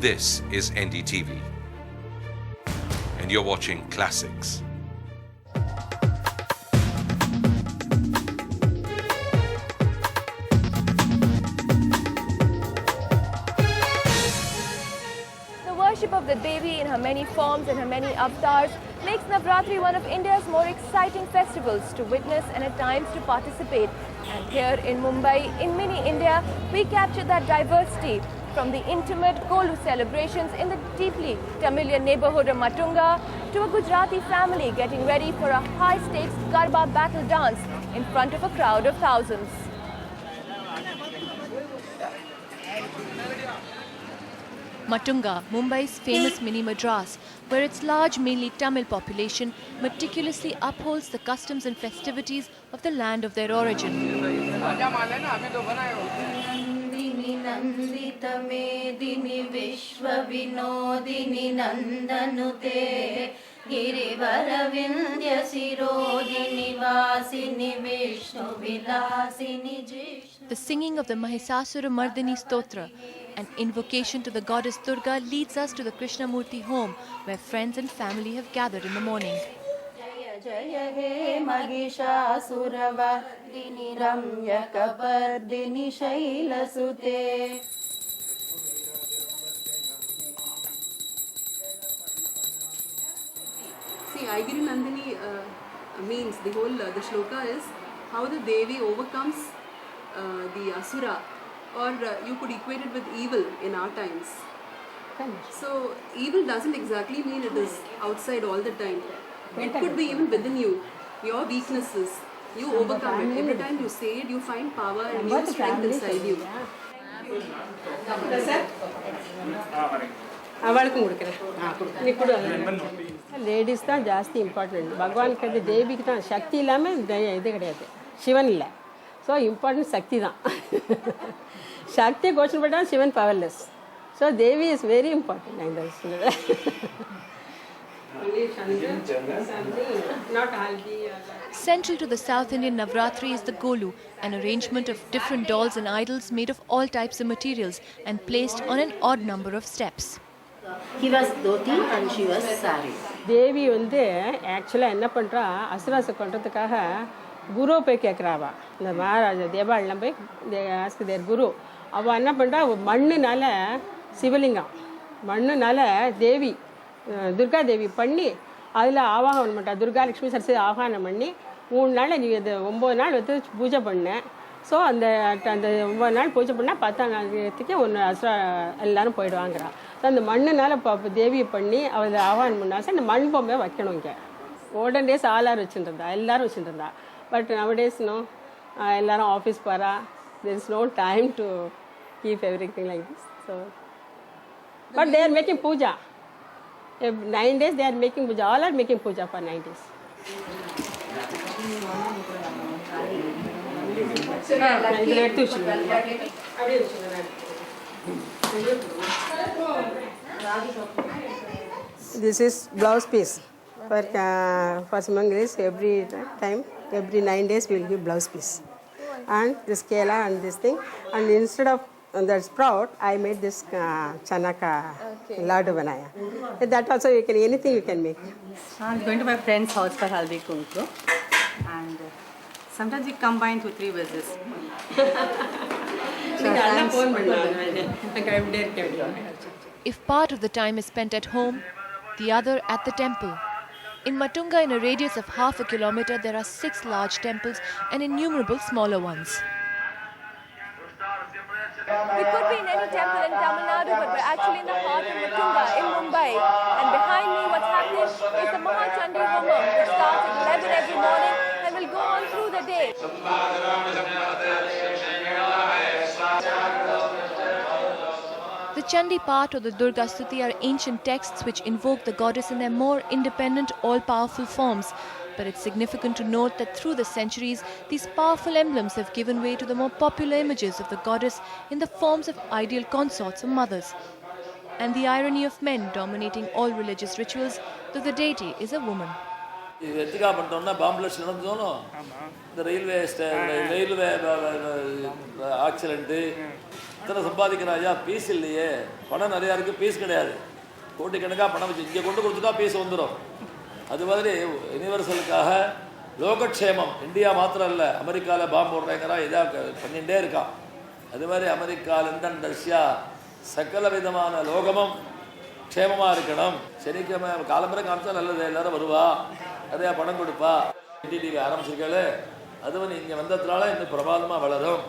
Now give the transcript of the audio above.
This is NDTV, and you're watching Classics. The worship of the Devi in her many forms and her many avatars makes Navratri one of India's more exciting festivals to witness and at times to participate. And here in Mumbai, in mini India, we capture that diversity from the intimate Kolu celebrations in the deeply Tamilian neighborhood of Matunga to a Gujarati family getting ready for a high-stakes Garba battle dance in front of a crowd of thousands. Matunga, Mumbai's famous mini Madras, where its large, mainly Tamil population meticulously upholds the customs and festivities of the land of their origin. The singing of the Mahisasura Mardini Stotra, an invocation to the goddess Durga, leads us to the Krishnamurti home, where friends and family have gathered in the morning. See, Aigiri Nandini means the whole the shloka is how the Devi overcomes the Asura, or you could equate it with evil in our times. So evil doesn't exactly mean it is outside all the time. It could be even within you, your weaknesses. You overcome it. Every time you say it, you find power and new strength inside you. Ladies தான் ஜாஸ்தி important. பகவானுக்கு வந்து தேவிக்கு தான் சக்தி இல்லாமல் இது கிடையாது, சிவன் இல்லை. ஸோ இம்பார்ட்டன்ட் சக்தி தான். சக்தியை கோஷன் பண்ணால் Sivan powerless. So Devi is very important. இந்த Central to the South Indian Navratri is the Golu, an arrangement of different dolls and idols made of all types of materials and placed on an odd number of steps. He was dhoti and she was sari. தேவி வந்து ஆக்சுவலாக என்ன பண்ணுறா, அசுராசை கொண்டதுக்காக குரு போய் கேட்குறாவா. இந்த மகாராஜா தேவாலயம் போய் ask தேர் குரு. அவள் என்ன பண்ணுறா, மண்ணுனால சிவலிங்கம், மண்ணுனால தேவி துர்கா தேவி பண்ணி அதில் ஆவாகனம் பண்ணுறா. துர்கா லக்ஷ்மி சரஸ்வதி ஆவாகனம் பண்ணி 3 நாள் நீ அது 9 நாள் வந்து பூஜை பண்ணேன். ஸோ அந்த 9 நாள் பூஜை பண்ணால் 10ஆம் நாளுக்கு ஒன்று அசுரா எல்லோரும் போயிடுவாங்கிறா. ஸோ அந்த மண்ணுனால தேவியை பண்ணி அவள் ஆவாகனம் பண்ணா. அந்த மண் பொம்மை வைக்கணும் இங்கே. ஓல்டன் டேஸ் ஆளார் வச்சுருந்தா, எல்லோரும் வச்சுருந்தா. பட் நவடேஸ் நோ, எல்லோரும் ஆஃபீஸ் போகிறா. There is no time to keep everything like this. So but they are making puja. 9 days they are making puja. All are making puja for 9 days. This is blouse piece for Sumangalis. Every time, every 9 days we will give blouse piece and this kela and this thing. And instead of that sprout, I made this chanaka laddu banaya. That also you can, anything you can make. I'm going to my friend's house for Haldi Kumku, and sometimes we combine 2-3 visits. If part of the time is spent at home, the other at the temple. In Matunga, in a radius of half a kilometer, there are 6 large temples and innumerable smaller ones. We could be in any temple in Tamil Nadu, but we're actually in the heart of Matunga in Mumbai. And behind me, what's happening is the Mahachandi Homam, which starts at 11 every morning and will go on through the day. The Chandi part or the Durga Stuti are ancient texts which invoke the goddess in their more independent, all-powerful forms. But it's significant to note that through the centuries, these powerful emblems have given way to the more popular images of the goddess in the forms of ideal consorts or mothers. And the irony of men dominating all religious rituals, though the deity is a woman. The railway accident, இத்தனை சம்பாதிக்கிறாயா, piece இல்லையே, பணம் நிறையா இருக்குது, piece கிடையாது. கோட்டிக்கணக்காக பணம் வச்சு இங்கே கொண்டு கொடுத்துட்டா பீஸ் வந்துடும். அது மாதிரி யூனிவர்சலுக்காக லோகக்ஷேமம், இந்தியா மாத்திரம் இல்லை, அமெரிக்காவில் பாம்பு போடுறேங்கிறான், இதாக பண்ணிகிட்டே இருக்கான். அது மாதிரி அமெரிக்கா, லண்டன், ரஷ்யா சகல விதமான லோகமும் க்ஷேமமாக இருக்கணும். சனிக்கிழமை காலம்பரை காமிச்சா நல்லது, எல்லாரும் வருவா, நிறையா பணம் கொடுப்பா. NDTV ஆரம்பிச்சிருக்காள், அதுவும் இங்கே வந்ததுனால இன்னும் பிரபாதமாக வளரும்.